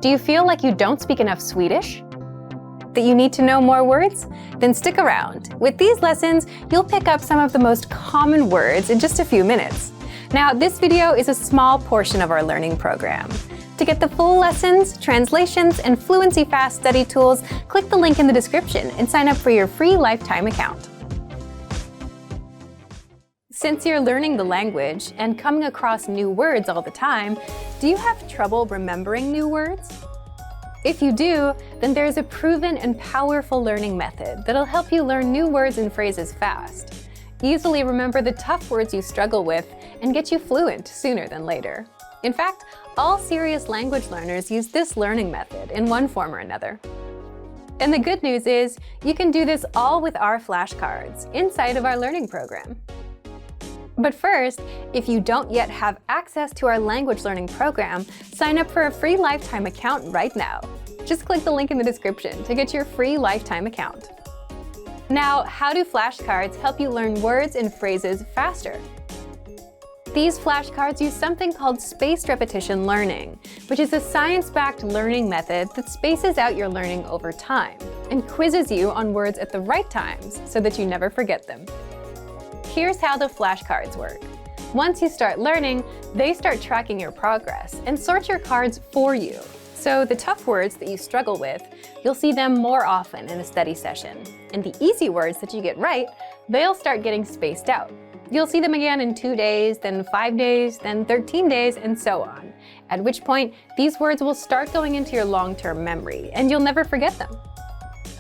Do you feel like you don't speak enough Swedish? That you need to know more words? Then stick around. With these lessons, you'll pick up some of the most common words in just a few minutes. Now, this video is a small portion of our learning program. To get the full lessons, translations, and Fluency Fast study tools, click the link in the description and sign up for your free lifetime account. Since you're learning the language and coming across new words all the time, do you have trouble remembering new words? If you do, then there's a proven and powerful learning method that'll help you learn new words and phrases fast. Easily remember the tough words you struggle with and get you fluent sooner than later. In fact, all serious language learners use this learning method in one form or another. And the good news is, you can do this all with our flashcards inside of our learning program. But first, if you don't yet have access to our language learning program, sign up for a free lifetime account right now. Just click the link in the description to get your free lifetime account. Now, how do flashcards help you learn words and phrases faster? These flashcards use something called spaced repetition learning, which is a science-backed learning method that spaces out your learning over time and quizzes you on words at the right times so that you never forget them. Here's how the flashcards work. Once you start learning, they start tracking your progress and sort your cards for you. So the tough words that you struggle with, you'll see them more often in a study session. And the easy words that you get right, they'll start getting spaced out. You'll see them again in 2 days, then 5 days, then 13 days, and so on. At which point, these words will start going into your long-term memory, and you'll never forget them.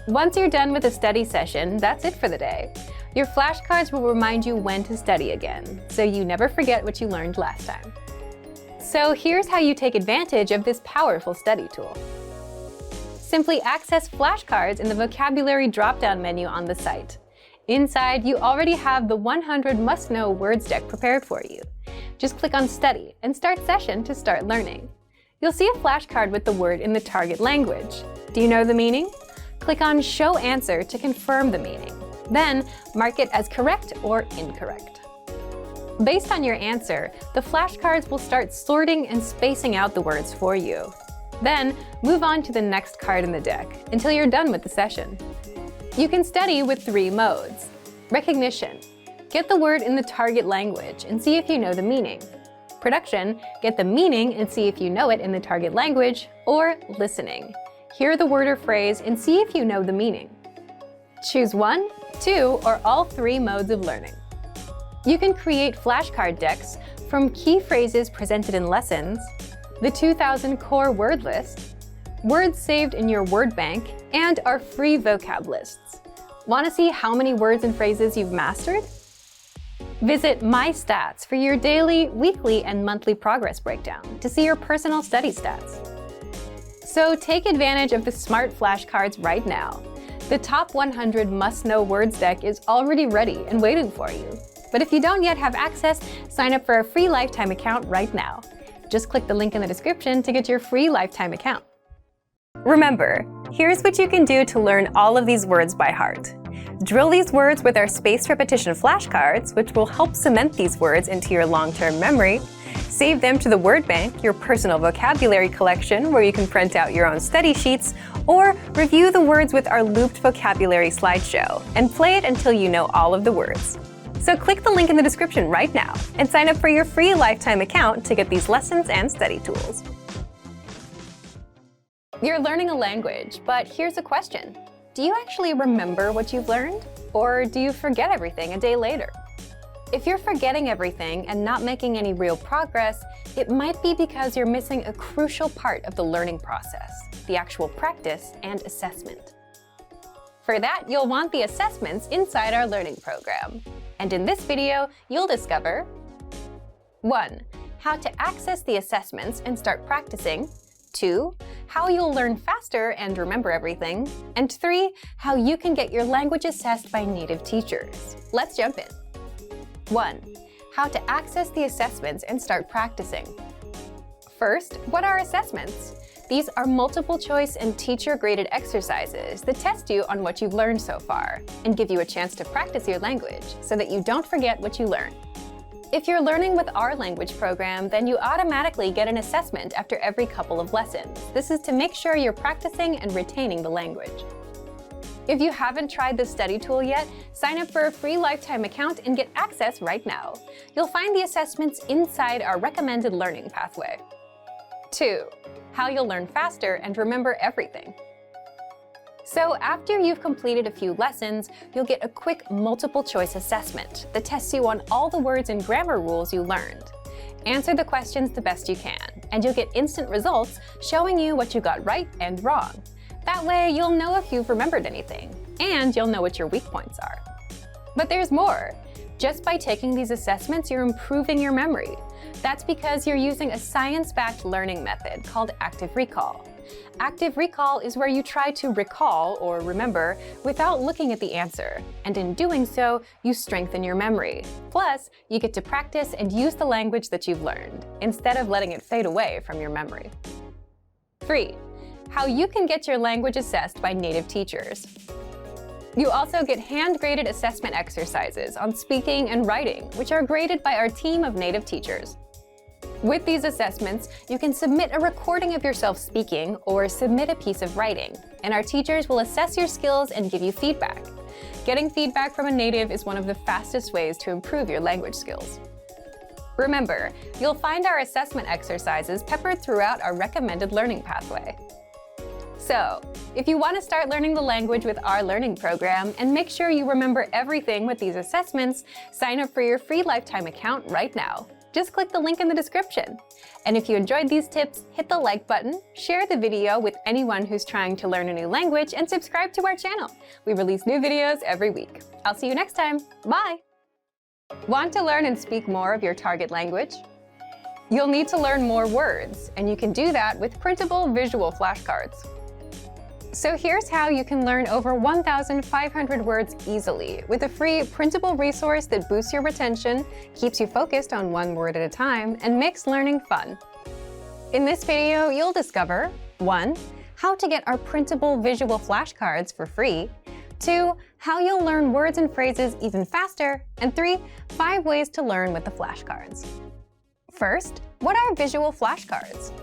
Once you're done with a study session, that's it for the day. Your flashcards will remind you when to study again, so you never forget what you learned last time. So here's how you take advantage of this powerful study tool. Simply access flashcards in the vocabulary drop-down menu on the site. Inside, you already have the 100 must-know words deck prepared for you. Just click on Study and Start Session to start learning. You'll see a flashcard with the word in the target language. Do you know the meaning? Click on Show Answer to confirm the meaning. Then, mark it as correct or incorrect. Based on your answer, the flashcards will start sorting and spacing out the words for you. Then, move on to the next card in the deck until you're done with the session. You can study with 3 modes. Recognition. Get the word in the target language and see if you know the meaning. Production. Get the meaning and see if you know it in the target language. Or listening. Hear the word or phrase and see if you know the meaning. Choose 1, 2, or all 3 modes of learning. You can create flashcard decks from key phrases presented in lessons, the 2000 core word list, words saved in your word bank, and our free vocab lists. Want to see how many words and phrases you've mastered? Visit My Stats for your daily, weekly, and monthly progress breakdown to see your personal study stats. So take advantage of the smart flashcards right now. The top 100 must-know words deck is already ready and waiting for you. But if you don't yet have access, sign up for a free lifetime account right now. Just click the link in the description to get your free lifetime account. Remember, here's what you can do to learn all of these words by heart. Drill these words with our spaced repetition flashcards, which will help cement these words into your long-term memory. Save them to the word bank, your personal vocabulary collection, where you can print out your own study sheets, or review the words with our looped vocabulary slideshow, and play it until you know all of the words. So click the link in the description right now and sign up for your free lifetime account to get these lessons and study tools. You're learning a language, but here's a question. Do you actually remember what you've learned? Or do you forget everything a day later? If you're forgetting everything and not making any real progress, it might be because you're missing a crucial part of the learning process, the actual practice and assessment. For that, you'll want the assessments inside our learning program. And in this video, you'll discover 1. How to access the assessments and start practicing. 2. How you'll learn faster and remember everything. And 3. How you can get your language assessed by native teachers. Let's jump in. 1. How to access the assessments and start practicing. First, what are assessments? These are multiple choice and teacher-graded exercises that test you on what you've learned so far and give you a chance to practice your language so that you don't forget what you learn. If you're learning with our language program, then you automatically get an assessment after every couple of lessons. This is to make sure you're practicing and retaining the language. If you haven't tried this study tool yet, sign up for a free lifetime account and get access right now. You'll find the assessments inside our recommended learning pathway. 2. How you'll learn faster and remember everything. So after you've completed a few lessons, you'll get a quick multiple-choice assessment that tests you on all the words and grammar rules you learned. Answer the questions the best you can, and you'll get instant results showing you what you got right and wrong. That way, you'll know if you've remembered anything, and you'll know what your weak points are. But there's more. Just by taking these assessments, you're improving your memory. That's because you're using a science-backed learning method called active recall. Active recall is where you try to recall or remember without looking at the answer, and in doing so, you strengthen your memory. Plus, you get to practice and use the language that you've learned, instead of letting it fade away from your memory. 3. How you can get your language assessed by native teachers. You also get hand-graded assessment exercises on speaking and writing, which are graded by our team of native teachers. With these assessments, you can submit a recording of yourself speaking or submit a piece of writing, and our teachers will assess your skills and give you feedback. Getting feedback from a native is one of the fastest ways to improve your language skills. Remember, you'll find our assessment exercises peppered throughout our recommended learning pathway. So, if you want to start learning the language with our learning program and make sure you remember everything with these assessments, sign up for your free lifetime account right now. Just click the link in the description. And if you enjoyed these tips, hit the like button, share the video with anyone who's trying to learn a new language, and subscribe to our channel. We release new videos every week. I'll see you next time. Bye! Want to learn and speak more of your target language? You'll need to learn more words, and you can do that with printable visual flashcards. So here's how you can learn over 1,500 words easily with a free printable resource that boosts your retention, keeps you focused on one word at a time, and makes learning fun. In this video, you'll discover 1. How to get our printable visual flashcards for free, 2. How you'll learn words and phrases even faster, and 3. 5 ways to learn with the flashcards. First, what are visual flashcards?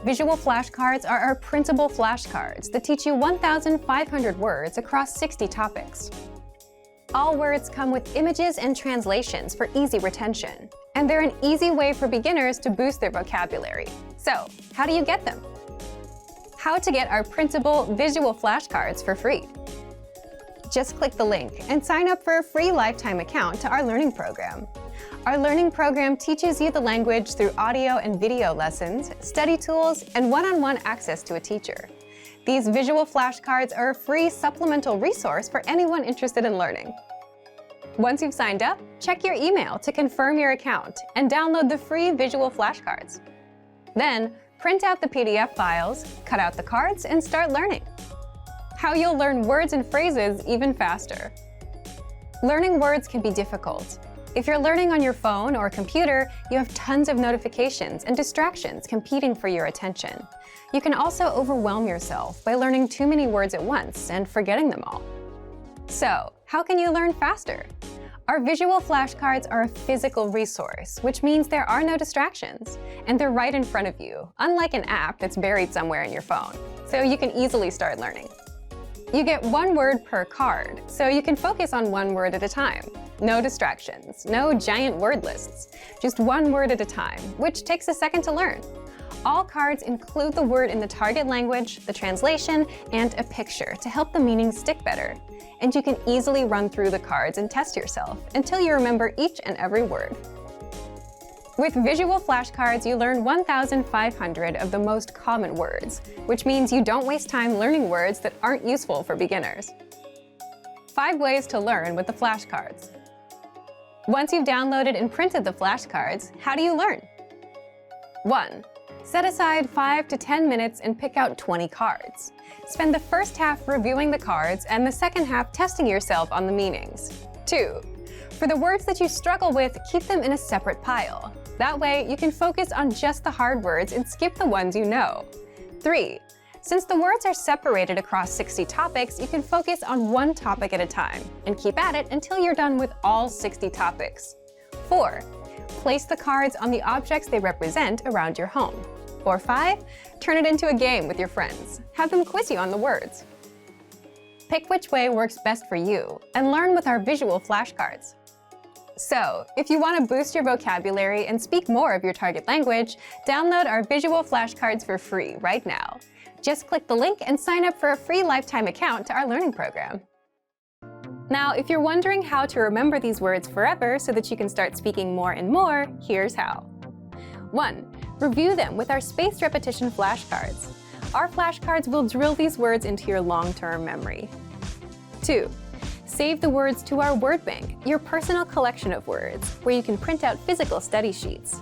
Visual flashcards are our printable flashcards that teach you 1,500 words across 60 topics. All words come with images and translations for easy retention, and they're an easy way for beginners to boost their vocabulary. So, how do you get them? How to get our printable visual flashcards for free. Just click the link and sign up for a free lifetime account to our learning program. Our learning program teaches you the language through audio and video lessons, study tools, and one-on-one access to a teacher. These visual flashcards are a free supplemental resource for anyone interested in learning. Once you've signed up, check your email to confirm your account and download the free visual flashcards. Then, print out the PDF files, cut out the cards, and start learning. How you'll learn words and phrases even faster. Learning words can be difficult. If you're learning on your phone or computer, you have tons of notifications and distractions competing for your attention. You can also overwhelm yourself by learning too many words at once and forgetting them all. So, how can you learn faster? Our visual flashcards are a physical resource, which means there are no distractions, and they're right in front of you, unlike an app that's buried somewhere in your phone, so you can easily start learning. You get 1 word per card, so you can focus on 1 word at a time. No distractions, no giant word lists, just 1 word at a time, which takes a second to learn. All cards include the word in the target language, the translation, and a picture to help the meaning stick better. And you can easily run through the cards and test yourself until you remember each and every word. With visual flashcards, you learn 1,500 of the most common words, which means you don't waste time learning words that aren't useful for beginners. 5 ways to learn with the flashcards. Once you've downloaded and printed the flashcards, how do you learn? 1. Set aside 5 to 10 minutes and pick out 20 cards. Spend the first half reviewing the cards and the second half testing yourself on the meanings. 2. For the words that you struggle with, keep them in a separate pile. That way, you can focus on just the hard words and skip the ones you know. 3. Since the words are separated across 60 topics, you can focus on 1 topic at a time and keep at it until you're done with all 60 topics. 4. Place the cards on the objects they represent around your home. Or 5, turn it into a game with your friends. Have them quiz you on the words. Pick which way works best for you and learn with our visual flashcards. So, if you want to boost your vocabulary and speak more of your target language, download our visual flashcards for free right now. Just click the link and sign up for a free lifetime account to our learning program. Now, if you're wondering how to remember these words forever so that you can start speaking more and more, here's how. 1. Review them with our spaced repetition flashcards. Our flashcards will drill these words into your long-term memory. 2. Save the words to our word bank, your personal collection of words, where you can print out physical study sheets.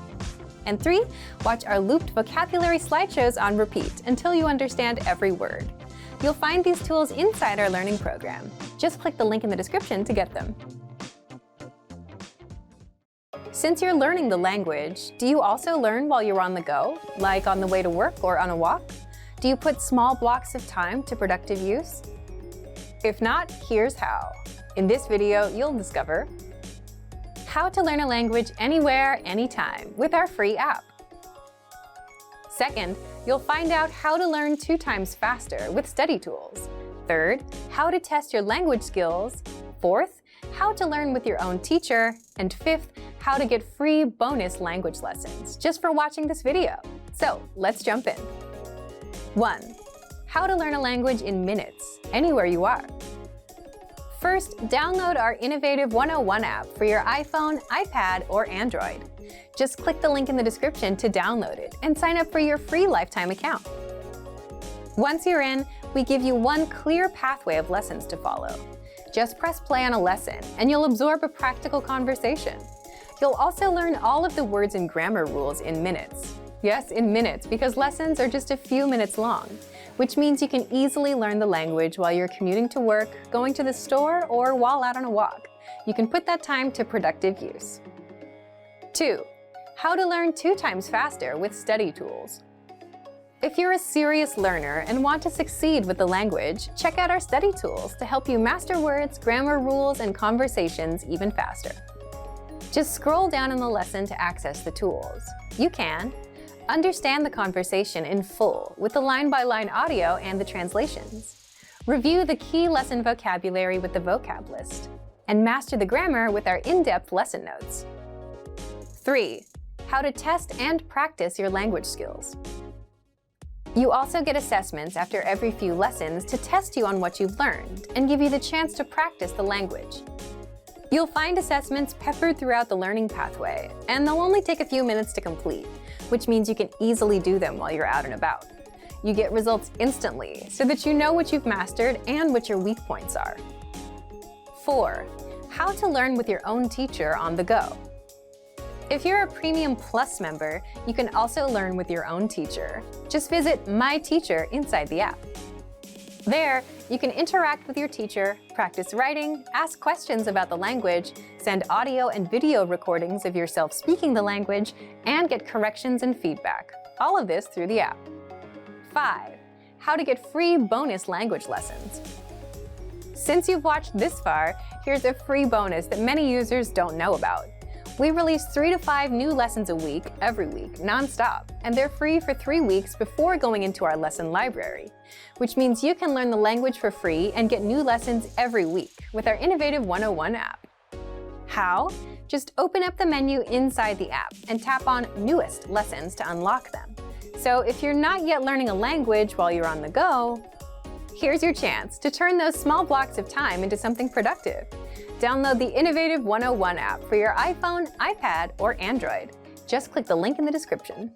And 3. Watch our looped vocabulary slideshows on repeat until you understand every word. You'll find these tools inside our learning program. Just click the link in the description to get them. Since you're learning the language, do you also learn while you're on the go, like on the way to work or on a walk? Do you put small blocks of time to productive use? If not, here's how. In this video, you'll discover how to learn a language anywhere, anytime with our free app. Second, you'll find out how to learn 2 times faster with study tools. Third, how to test your language skills. Fourth, how to learn with your own teacher. And 5th, how to get free bonus language lessons just for watching this video. So let's jump in. 1. How to learn a language in minutes, anywhere you are. First, download our innovative 101 app for your iPhone, iPad, or Android. Just click the link in the description to download it and sign up for your free lifetime account. Once you're in, we give you one clear pathway of lessons to follow. Just press play on a lesson and you'll absorb a practical conversation. You'll also learn all of the words and grammar rules in minutes. Yes, in minutes, because lessons are just a few minutes long, which means you can easily learn the language while you're commuting to work, going to the store, or while out on a walk. You can put that time to productive use. 2. How to learn 2 times faster with study tools. If you're a serious learner and want to succeed with the language, check out our study tools to help you master words, grammar rules, and conversations even faster. Just scroll down in the lesson to access the tools. You can understand the conversation in full with the line-by-line audio and the translations. Review the key lesson vocabulary with the vocab list. And master the grammar with our in-depth lesson notes. 3. How to test and practice your language skills. You also get assessments after every few lessons to test you on what you've learned and give you the chance to practice the language. You'll find assessments peppered throughout the learning pathway, and they'll only take a few minutes to complete, which means you can easily do them while you're out and about. You get results instantly so that you know what you've mastered and what your weak points are. 4. How to learn with your own teacher on the go. If you're a Premium Plus member, you can also learn with your own teacher. Just visit My Teacher inside the app. There, you can interact with your teacher, practice writing, ask questions about the language, send audio and video recordings of yourself speaking the language, and get corrections and feedback. All of this through the app. 5. How to get free bonus language lessons. Since you've watched this far, here's a free bonus that many users don't know about. We release 3 to 5 new lessons a week, every week, non-stop, and they're free for 3 weeks before going into our lesson library, which means you can learn the language for free and get new lessons every week with our innovative 101 app. How? Just open up the menu inside the app and tap on Newest Lessons to unlock them. So if you're not yet learning a language while you're on the go, here's your chance to turn those small blocks of time into something productive. Download the innovative 101 app for your iPhone, iPad, or Android. Just click the link in the description.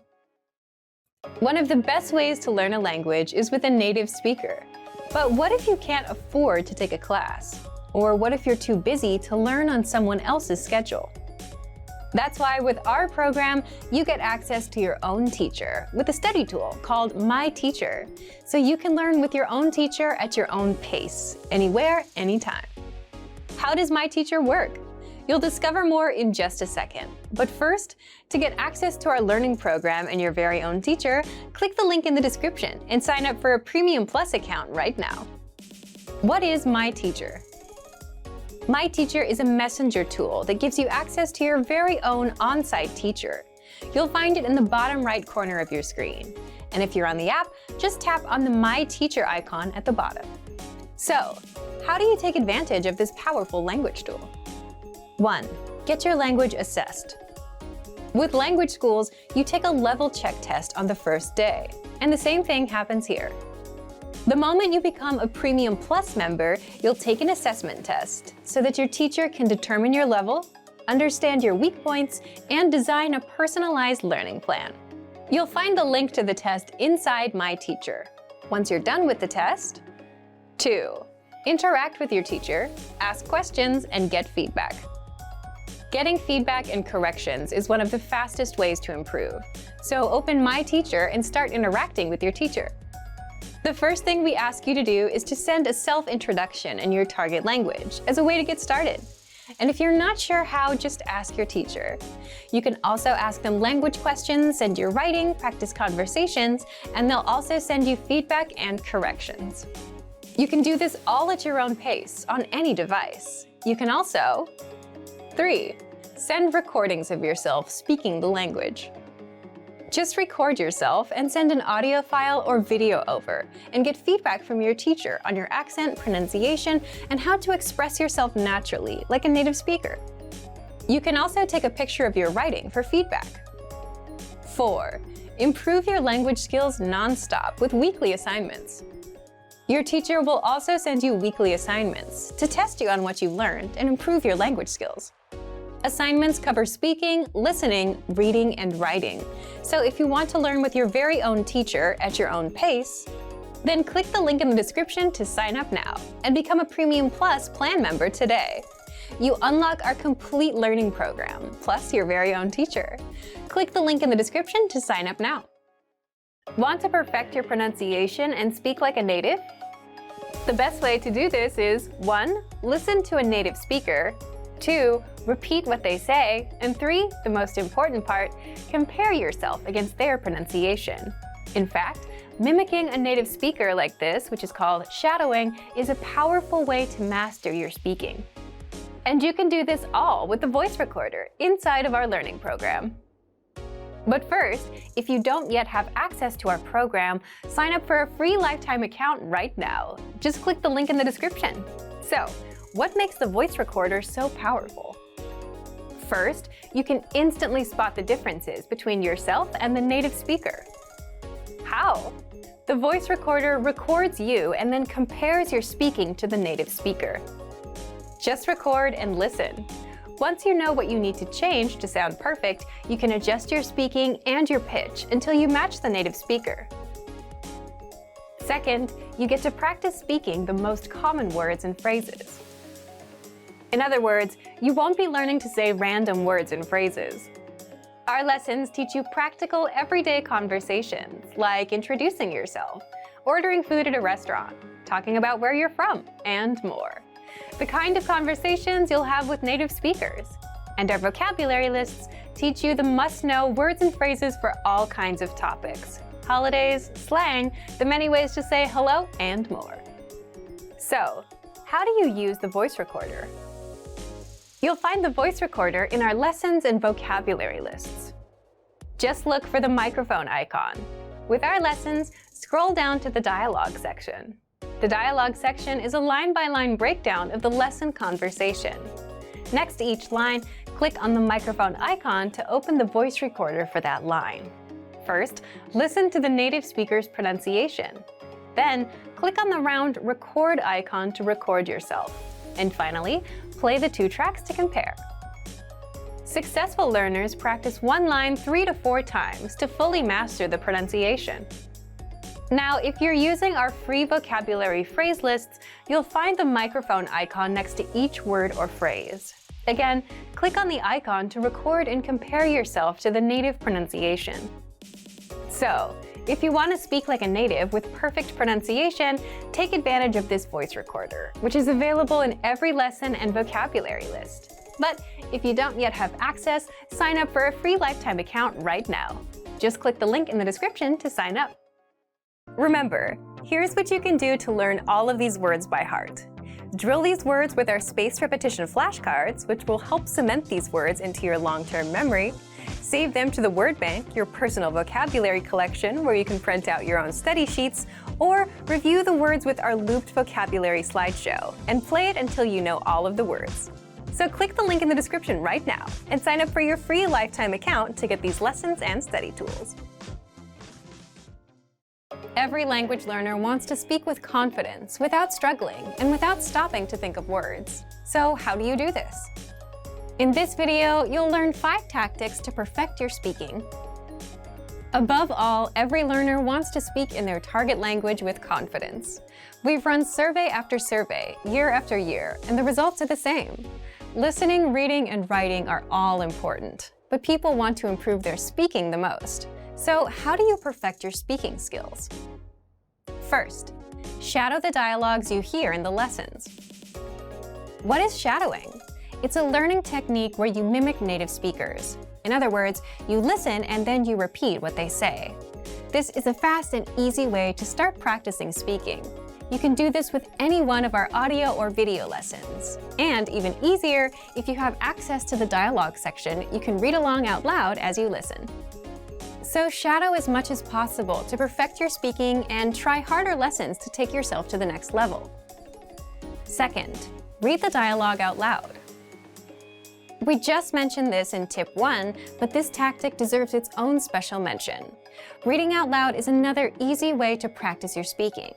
One of the best ways to learn a language is with a native speaker. But what if you can't afford to take a class? Or what if you're too busy to learn on someone else's schedule? That's why with our program, you get access to your own teacher with a study tool called My Teacher, so you can learn with your own teacher at your own pace, anywhere, anytime. How does My Teacher work? You'll discover more in just a second. But first, to get access to our learning program and your very own teacher, click the link in the description and sign up for a Premium Plus account right now. What is My Teacher? My Teacher is a messenger tool that gives you access to your very own on-site teacher. You'll find it in the bottom right corner of your screen. And if you're on the app, just tap on the My Teacher icon at the bottom. So, how do you take advantage of this powerful language tool? 1. Get your language assessed. With language schools, you take a level check test on the first day, and the same thing happens here. The moment you become a Premium Plus member, you'll take an assessment test so that your teacher can determine your level, understand your weak points, and design a personalized learning plan. You'll find the link to the test inside My Teacher. Once you're done with the test, 2. Interact with your teacher, ask questions, and get feedback. Getting feedback and corrections is one of the fastest ways to improve. So open My Teacher and start interacting with your teacher. The first thing we ask you to do is to send a self-introduction in your target language as a way to get started. And if you're not sure how, just ask your teacher. You can also ask them language questions, send your writing, practice conversations, and they'll also send you feedback and corrections. You can do this all at your own pace on any device. You can also 3. Send recordings of yourself speaking the language. Just record yourself and send an audio file or video over, and get feedback from your teacher on your accent, pronunciation, and how to express yourself naturally, like a native speaker. You can also take a picture of your writing for feedback. 4. Improve your language skills non-stop with weekly assignments. Your teacher will also send you weekly assignments to test you on what you've learned and improve your language skills. Assignments cover speaking, listening, reading, and writing. So if you want to learn with your very own teacher at your own pace, then click the link in the description to sign up now and become a Premium Plus plan member today. You unlock our complete learning program, plus your very own teacher. Click the link in the description to sign up now. Want to perfect your pronunciation and speak like a native? The best way to do this is 1. Listen to a native speaker, 2. Repeat what they say, and 3. The most important part, compare yourself against their pronunciation. In fact, mimicking a native speaker like this, which is called shadowing, is a powerful way to master your speaking. And you can do this all with the voice recorder inside of our learning program. But first, if you don't yet have access to our program, sign up for a free lifetime account right now. Just click the link in the description. So, what makes the voice recorder so powerful? First, you can instantly spot the differences between yourself and the native speaker. How? The voice recorder records you and then compares your speaking to the native speaker. Just record and listen. Once you know what you need to change to sound perfect, you can adjust your speaking and your pitch until you match the native speaker. Second, you get to practice speaking the most common words and phrases. In other words, you won't be learning to say random words and phrases. Our lessons teach you practical, everyday conversations, like introducing yourself, ordering food at a restaurant, talking about where you're from, and more. The kind of conversations you'll have with native speakers. And our vocabulary lists teach you the must-know words and phrases for all kinds of topics, holidays, slang, the many ways to say hello, and more. So, how do you use the voice recorder? You'll find the voice recorder in our lessons and vocabulary lists. Just look for the microphone icon. With our lessons, scroll down to the dialogue section. The dialogue section is a line-by-line breakdown of the lesson conversation. Next to each line, click on the microphone icon to open the voice recorder for that line. First, listen to the native speaker's pronunciation. Then, click on the round record icon to record yourself. And finally, play the 2 tracks to compare. Successful learners practice one line 3 to 4 times to fully master the pronunciation. Now, if you're using our free vocabulary phrase lists, you'll find the microphone icon next to each word or phrase. Again, click on the icon to record and compare yourself to the native pronunciation. So, if you want to speak like a native with perfect pronunciation, take advantage of this voice recorder, which is available in every lesson and vocabulary list. But if you don't yet have access, sign up for a free lifetime account right now. Just click the link in the description to sign up. Remember, here's what you can do to learn all of these words by heart. Drill these words with our spaced repetition flashcards, which will help cement these words into your long-term memory. Save them to the word bank, your personal vocabulary collection, where you can print out your own study sheets, or review the words with our looped vocabulary slideshow, and play it until you know all of the words. So click the link in the description right now and sign up for your free lifetime account to get these lessons and study tools. Every language learner wants to speak with confidence, without struggling, and without stopping to think of words. So how do you do this? In this video, you'll learn 5 tactics to perfect your speaking. Above all, every learner wants to speak in their target language with confidence. We've run survey after survey, year after year, and the results are the same. Listening, reading, and writing are all important, but people want to improve their speaking the most. So how do you perfect your speaking skills? First, shadow the dialogues you hear in the lessons. What is shadowing? It's a learning technique where you mimic native speakers. In other words, you listen and then you repeat what they say. This is a fast and easy way to start practicing speaking. You can do this with any one of our audio or video lessons. And even easier, if you have access to the dialogue section, you can read along out loud as you listen. So shadow as much as possible to perfect your speaking and try harder lessons to take yourself to the next level. Second, read the dialogue out loud. We just mentioned this in tip 1, but this tactic deserves its own special mention. Reading out loud is another easy way to practice your speaking.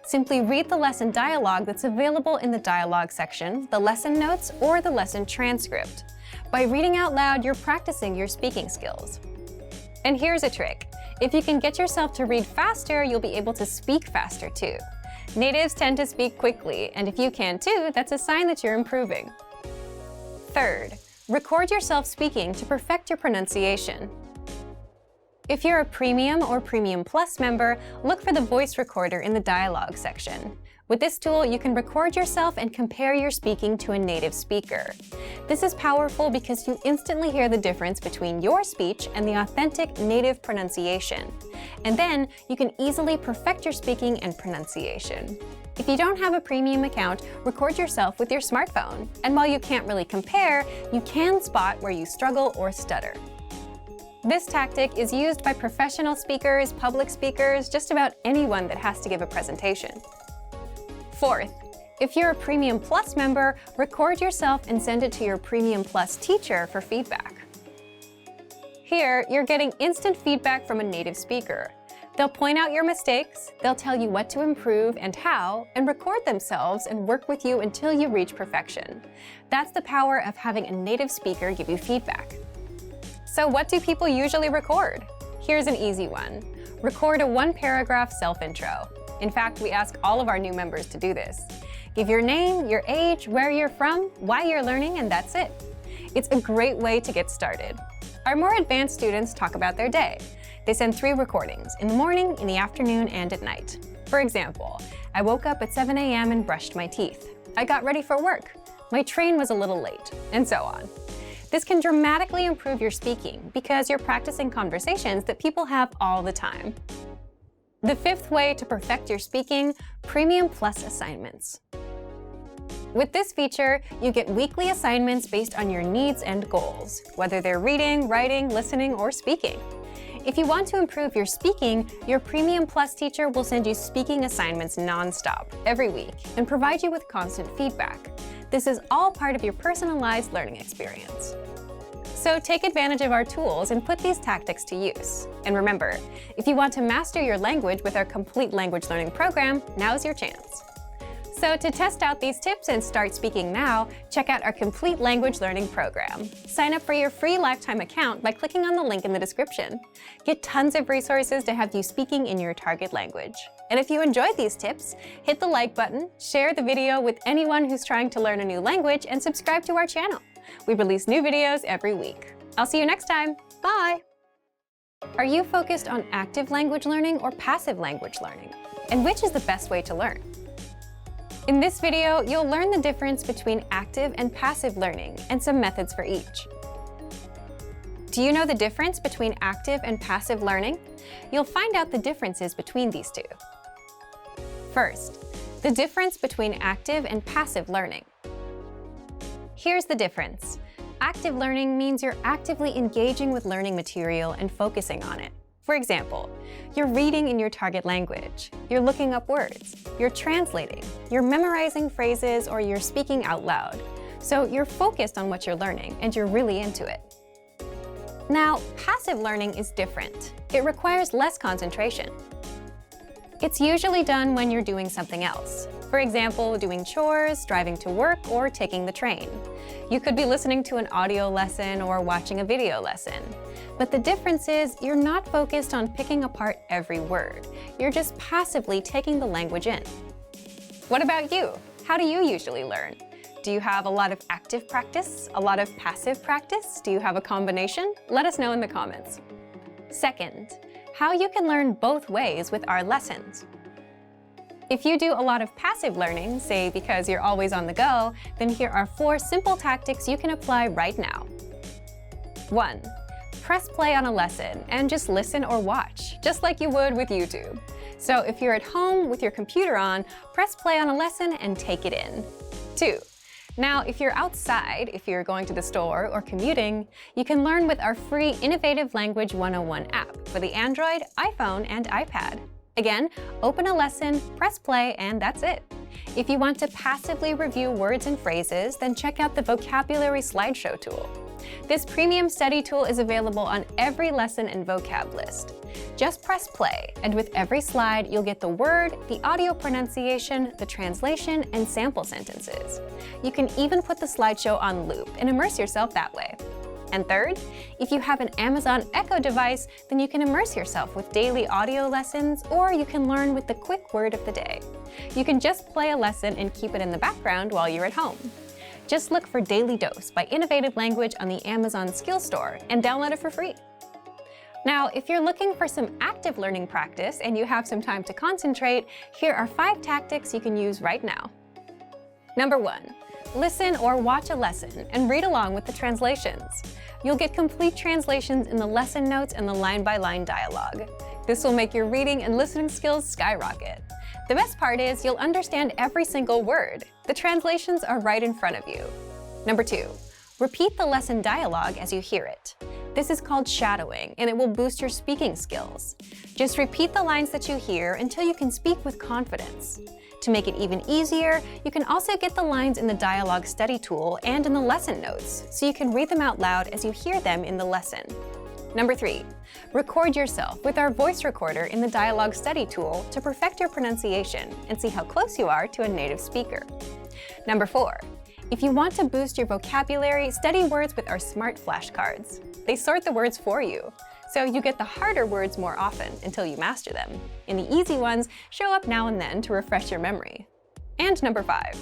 Simply read the lesson dialogue that's available in the dialogue section, the lesson notes, or the lesson transcript. By reading out loud, you're practicing your speaking skills. And here's a trick. If you can get yourself to read faster, you'll be able to speak faster too. Natives tend to speak quickly, and if you can too, that's a sign that you're improving. Third, record yourself speaking to perfect your pronunciation. If you're a Premium or Premium Plus member, look for the voice recorder in the dialogue section. With this tool, you can record yourself and compare your speaking to a native speaker. This is powerful because you instantly hear the difference between your speech and the authentic native pronunciation. And then you can easily perfect your speaking and pronunciation. If you don't have a premium account, record yourself with your smartphone. And while you can't really compare, you can spot where you struggle or stutter. This tactic is used by professional speakers, public speakers, just about anyone that has to give a presentation. Fourth, if you're a Premium Plus member, record yourself and send it to your Premium Plus teacher for feedback. Here, you're getting instant feedback from a native speaker. They'll point out your mistakes, they'll tell you what to improve and how, and record themselves and work with you until you reach perfection. That's the power of having a native speaker give you feedback. So what do people usually record? Here's an easy one. Record a 1-paragraph self-intro. In fact, we ask all of our new members to do this. Give your name, your age, where you're from, why you're learning, and that's it. It's a great way to get started. Our more advanced students talk about their day. They send 3 recordings, in the morning, in the afternoon, and at night. For example, I woke up at 7 a.m. and brushed my teeth. I got ready for work. My train was a little late, and so on. This can dramatically improve your speaking because you're practicing conversations that people have all the time. The 5th way to perfect your speaking, Premium Plus assignments. With this feature, you get weekly assignments based on your needs and goals, whether they're reading, writing, listening, or speaking. If you want to improve your speaking, your Premium Plus teacher will send you speaking assignments non-stop every week and provide you with constant feedback. This is all part of your personalized learning experience. So take advantage of our tools and put these tactics to use. And remember, if you want to master your language with our complete language learning program, now's your chance. So to test out these tips and start speaking now, check out our complete language learning program. Sign up for your free lifetime account by clicking on the link in the description. Get tons of resources to have you speaking in your target language. And if you enjoyed these tips, hit the like button, share the video with anyone who's trying to learn a new language, and subscribe to our channel. We release new videos every week. I'll see you next time. Bye! Are you focused on active language learning or passive language learning? And which is the best way to learn? In this video, you'll learn the difference between active and passive learning and some methods for each. Do you know the difference between active and passive learning? You'll find out the differences between these two. First, The difference between active and passive learning. Here's the difference. Active learning means you're actively engaging with learning material and focusing on it. For example, you're reading in your target language, you're looking up words, you're translating, you're memorizing phrases, or you're speaking out loud. So you're focused on what you're learning and you're really into it. Now, passive learning is different. It requires less concentration. It's usually done when you're doing something else. For example, doing chores, driving to work, or taking the train. You could be listening to an audio lesson or watching a video lesson. But the difference is you're not focused on picking apart every word. You're just passively taking the language in. What about you? How do you usually learn? Do you have a lot of active practice? A lot of passive practice? Do you have a combination? Let us know in the comments. Second, how you can learn both ways with our lessons. If you do a lot of passive learning, say because you're always on the go, then here are 4 simple tactics you can apply right now. 1. Press play on a lesson and just listen or watch, just like you would with YouTube. So if you're at home with your computer on, press play on a lesson and take it in. 2. Now, if you're outside, if you're going to the store or commuting, you can learn with our free Innovative Language 101 app for the Android, iPhone, and iPad. Again, open a lesson, press play, and that's it. If you want to passively review words and phrases, then check out the Vocabulary Slideshow tool. This premium study tool is available on every lesson and vocab list. Just press play, and with every slide, you'll get the word, the audio pronunciation, the translation, and sample sentences. You can even put the slideshow on loop and immerse yourself that way. And third, if you have an Amazon Echo device, then you can immerse yourself with daily audio lessons, or you can learn with the quick word of the day. You can just play a lesson and keep it in the background while you're at home. Just look for Daily Dose by Innovative Language on the Amazon Skills Store and download it for free. Now, if you're looking for some active learning practice and you have some time to concentrate, here are 5 tactics you can use right now. Number 1. Listen or watch a lesson and read along with the translations. You'll get complete translations in the lesson notes and the line-by-line dialogue. This will make your reading and listening skills skyrocket. The best part is you'll understand every single word. The translations are right in front of you. Number 2. Repeat the lesson dialogue as you hear it. This is called shadowing, and it will boost your speaking skills. Just repeat the lines that you hear until you can speak with confidence. To make it even easier, you can also get the lines in the dialogue study tool and in the lesson notes, so you can read them out loud as you hear them in the lesson. Number 3. Record yourself with our voice recorder in the dialogue study tool to perfect your pronunciation and see how close you are to a native speaker. Number 4. If you want to boost your vocabulary, study words with our smart flashcards. They sort the words for you, so you get the harder words more often until you master them, and the easy ones show up now and then to refresh your memory. And number 5,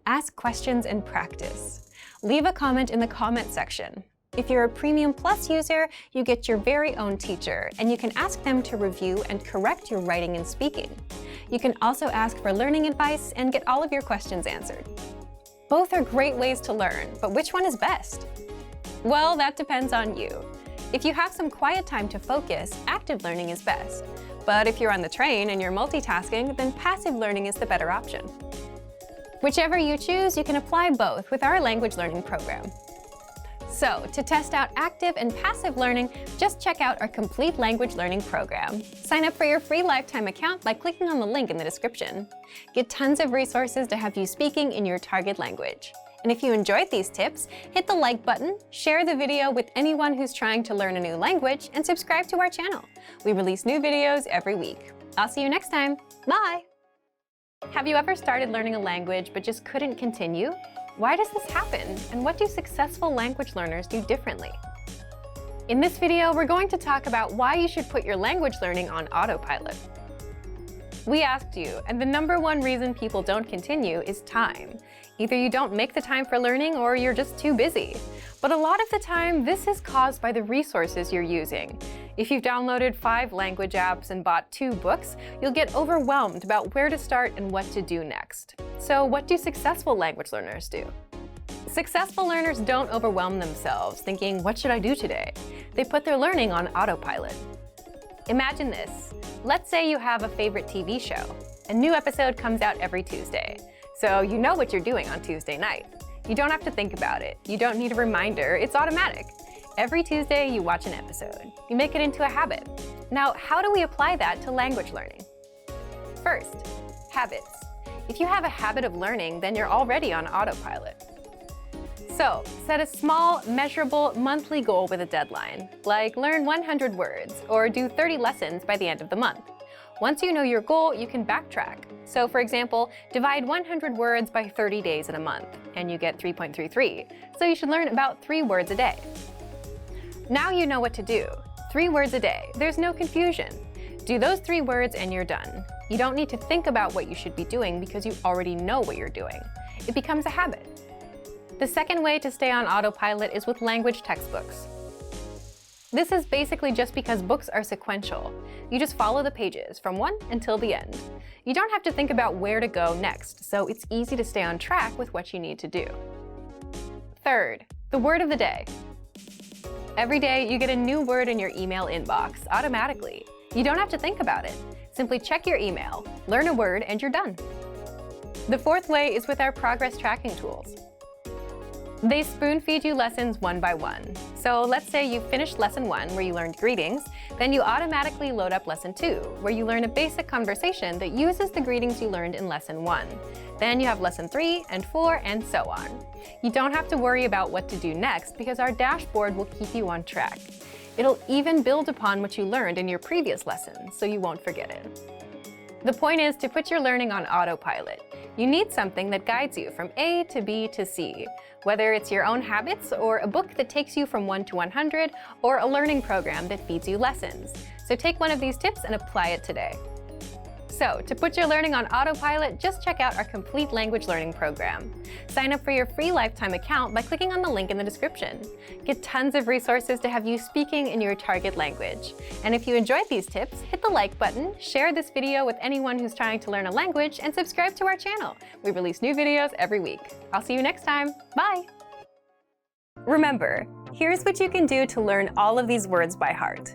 ask questions and practice. Leave a comment in the comment section. If you're a Premium Plus user, you get your very own teacher, and you can ask them to review and correct your writing and speaking. You can also ask for learning advice and get all of your questions answered. Both are great ways to learn, but which one is best? Well, that depends on you. If you have some quiet time to focus, active learning is best. But if you're on the train and you're multitasking, then passive learning is the better option. Whichever you choose, you can apply both with our language learning program. So, to test out active and passive learning, just check out our complete language learning program. Sign up for your free lifetime account by clicking on the link in the description. Get tons of resources to have you speaking in your target language. And if you enjoyed these tips, hit the like button, share the video with anyone who's trying to learn a new language, and subscribe to our channel. We release new videos every week. I'll see you next time. Bye! Have you ever started learning a language but just couldn't continue? Why does this happen, and what do successful language learners do differently? In this video, we're going to talk about why you should put your language learning on autopilot. We asked you, and the #1 reason people don't continue is time. Either you don't make the time for learning or you're just too busy. But a lot of the time, this is caused by the resources you're using. If you've downloaded 5 language apps and bought 2 books, you'll get overwhelmed about where to start and what to do next. So what do successful language learners do? Successful learners don't overwhelm themselves thinking, what should I do today? They put their learning on autopilot. Imagine this. Let's say you have a favorite TV show. A new episode comes out every Tuesday, so you know what you're doing on Tuesday night. You don't have to think about it. You don't need a reminder. It's automatic. Every Tuesday, you watch an episode. You make it into a habit. Now, how do we apply that to language learning? First, habits. If you have a habit of learning, then you're already on autopilot. So, set a small, measurable, monthly goal with a deadline, like learn 100 words or do 30 lessons by the end of the month. Once you know your goal, you can backtrack. So, for example, divide 100 words by 30 days in a month, and you get 3.33. So you should learn about 3 words a day. Now you know what to do. 3 words a day. There's no confusion. Do those 3 words and you're done. You don't need to think about what you should be doing because you already know what you're doing. It becomes a habit. The second way to stay on autopilot is with language textbooks. This is basically just because books are sequential. You just follow the pages from one until the end. You don't have to think about where to go next, so it's easy to stay on track with what you need to do. Third, the word of the day. Every day, you get a new word in your email inbox automatically. You don't have to think about it. Simply check your email, learn a word, and you're done. The fourth way is with our progress tracking tools. They spoon-feed you lessons one by one. So let's say you finished lesson 1 where you learned greetings, then you automatically load up lesson 2 where you learn a basic conversation that uses the greetings you learned in lesson 1. Then you have lesson 3 and 4 and so on. You don't have to worry about what to do next because our dashboard will keep you on track. It'll even build upon what you learned in your previous lessons so you won't forget it. The point is to put your learning on autopilot. You need something that guides you from A to B to C, whether it's your own habits or a book that takes you from 1 to 100 or a learning program that feeds you lessons. So take one of these tips and apply it today. So, to put your learning on autopilot, just check out our complete language learning program. Sign up for your free lifetime account by clicking on the link in the description. Get tons of resources to have you speaking in your target language. And if you enjoyed these tips, hit the like button, share this video with anyone who's trying to learn a language, and subscribe to our channel. We release new videos every week. I'll see you next time. Bye! Remember, here's what you can do to learn all of these words by heart.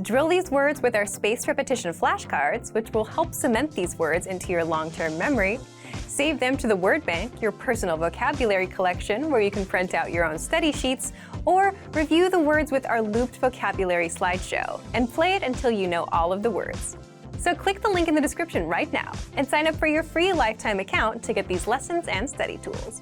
Drill these words with our spaced repetition flashcards, which will help cement these words into your long-term memory. Save them to the word bank, your personal vocabulary collection, where you can print out your own study sheets, or review the words with our looped vocabulary slideshow, and play it until you know all of the words. So click the link in the description right now and sign up for your free lifetime account to get these lessons and study tools.